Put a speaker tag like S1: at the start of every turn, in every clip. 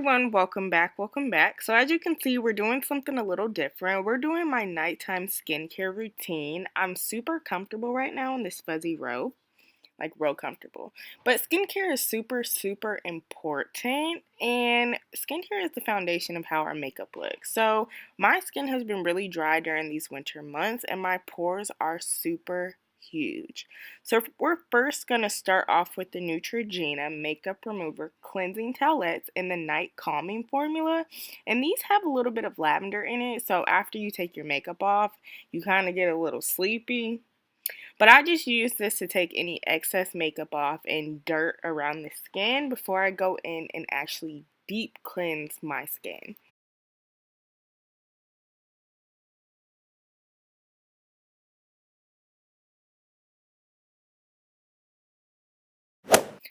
S1: everyone, welcome back, welcome back. So as you can see, we're doing something a little different. We're doing my nighttime skincare routine. I'm super comfortable right now in this fuzzy robe, like real comfortable. But skincare is super important, and skincare is the foundation of how our makeup looks. So my skin has been really dry during these winter months, and my pores are super huge. So we're first going to start off with the Neutrogena Makeup Remover Cleansing Towelettes in the Night Calming formula. And these have a little bit of lavender in it, so after you take your makeup off, you kind of get a little sleepy. But I just use this to take any excess makeup off and dirt around the skin before I go in and actually deep cleanse my skin.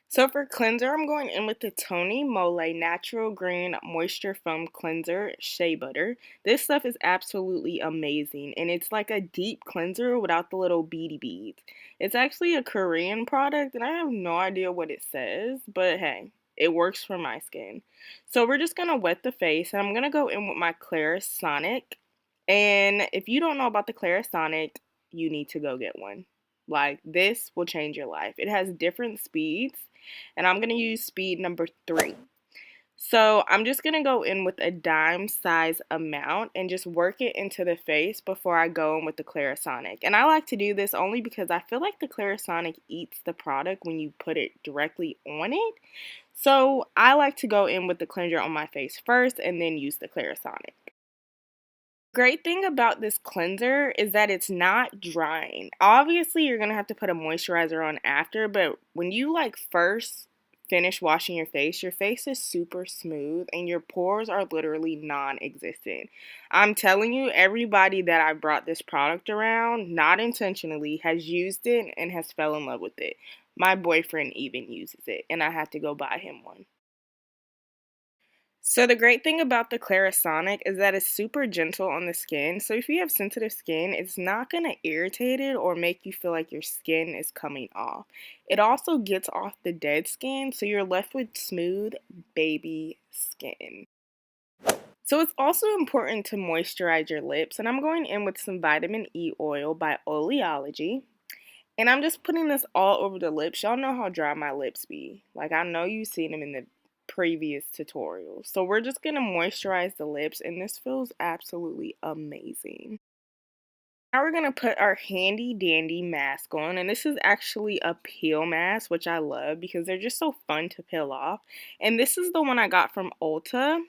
S1: So for cleanser, I'm going in with the Moly Natural Green Moisture Foam Cleanser Shea Butter. This stuff is absolutely amazing, and it's like a deep cleanser without the little beady beads. It's actually a Korean product, and I have no idea what it says, but hey, it works for my skin. So we're just going to wet the face, and I'm going to go in with my Clarisonic. And if you don't know about the Clarisonic, you need to go get one. Like, this will change your life. It has different speeds, and I'm going to use speed number 3. So I'm just going to go in with a dime size amount and just work it into the face before I go in with the Clarisonic. And I like to do this only because I feel like the Clarisonic eats the product when you put it directly on it. So I like to go in with the cleanser on my face first and then use the Clarisonic. Great thing about this cleanser is that it's not drying. Obviously, you're going to have to put a moisturizer on after, but when you like first finish washing your face is super smooth and your pores are literally non-existent. I'm telling you, everybody that I brought this product around, not intentionally, has used it and has fell in love with it. My boyfriend even uses it, and I had to go buy him one. So the great thing about the Clarisonic is that it's super gentle on the skin. So if you have sensitive skin, it's not going to irritate it or make you feel like your skin is coming off. It also gets off the dead skin, so you're left with smooth baby skin. So it's also important to moisturize your lips, and I'm going in with some vitamin E oil by Oilology. And I'm just putting this all over the lips. Y'all know how dry my lips be. Like, I know you've seen them in the previous tutorials. So we're just going to moisturize the lips, and this feels absolutely amazing. Now we're going to put our handy dandy mask on, and this is actually a peel mask, which I love because they're just so fun to peel off. And this is the one I got from Ulta.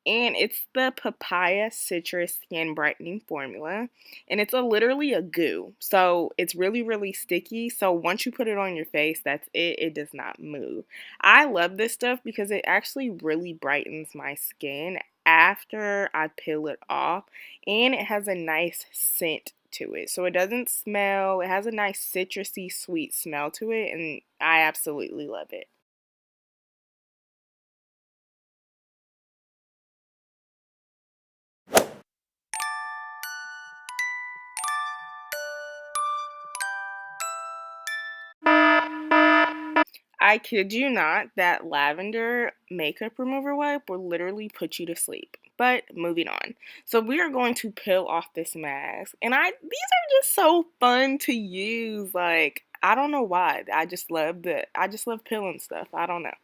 S1: And it's the papaya citrus skin brightening formula, and it's literally a goo, so it's really sticky. So once you put it on your face, that's it does not move. I love this stuff because it actually really brightens my skin after I peel it off, and it has a nice scent to it, so it doesn't smell. It has a nice citrusy sweet smell to it, and I absolutely love it. I kid you not, that lavender makeup remover wipe will literally put you to sleep. But moving on. So we are going to peel off this mask. And these are just so fun to use. Like, I don't know why. I just love peeling stuff. I don't know.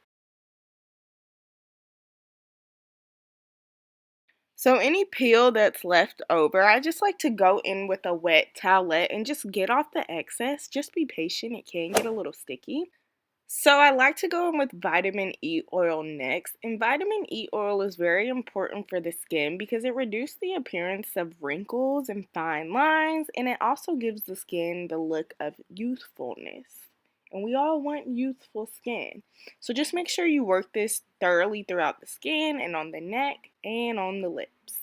S1: So any peel that's left over, I just like to go in with a wet towelette and just get off the excess. Just be patient. It can get a little sticky. So I like to go in with vitamin E oil next, and vitamin E oil is very important for the skin because it reduces the appearance of wrinkles and fine lines, and it also gives the skin the look of youthfulness. And we all want youthful skin. So just make sure you work this thoroughly throughout the skin and on the neck and on the lips.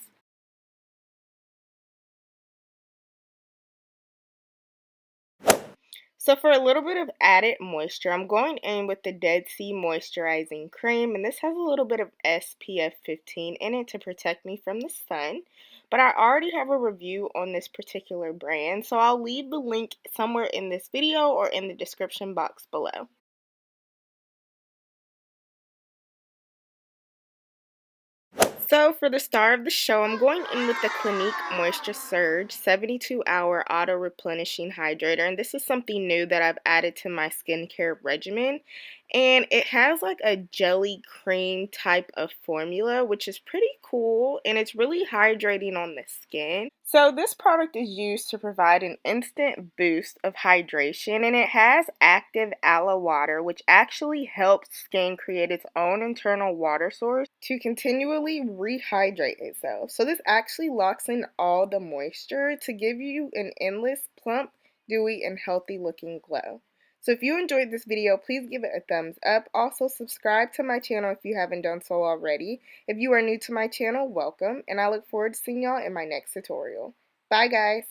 S1: So for a little bit of added moisture, I'm going in with the Dead Sea Moisturizing Cream, and this has a little bit of SPF 15 in it to protect me from the sun. But I already have a review on this particular brand, so I'll leave the link somewhere in this video or in the description box below. So for the star of the show, I'm going in with the Clinique Moisture Surge 72-hour auto replenishing hydrator, and this is something new that I've added to my skincare regimen. And it has like a jelly cream type of formula, which is pretty cool, and it's really hydrating on the skin. So this product is used to provide an instant boost of hydration, and it has active aloe water, which actually helps skin create its own internal water source to continually rehydrate itself. So this actually locks in all the moisture to give you an endless, plump, dewy, and healthy looking glow. So if you enjoyed this video, please give it a thumbs up. Also, subscribe to my channel if you haven't done so already. If you are new to my channel, welcome, and I look forward to seeing y'all in my next tutorial. Bye, guys!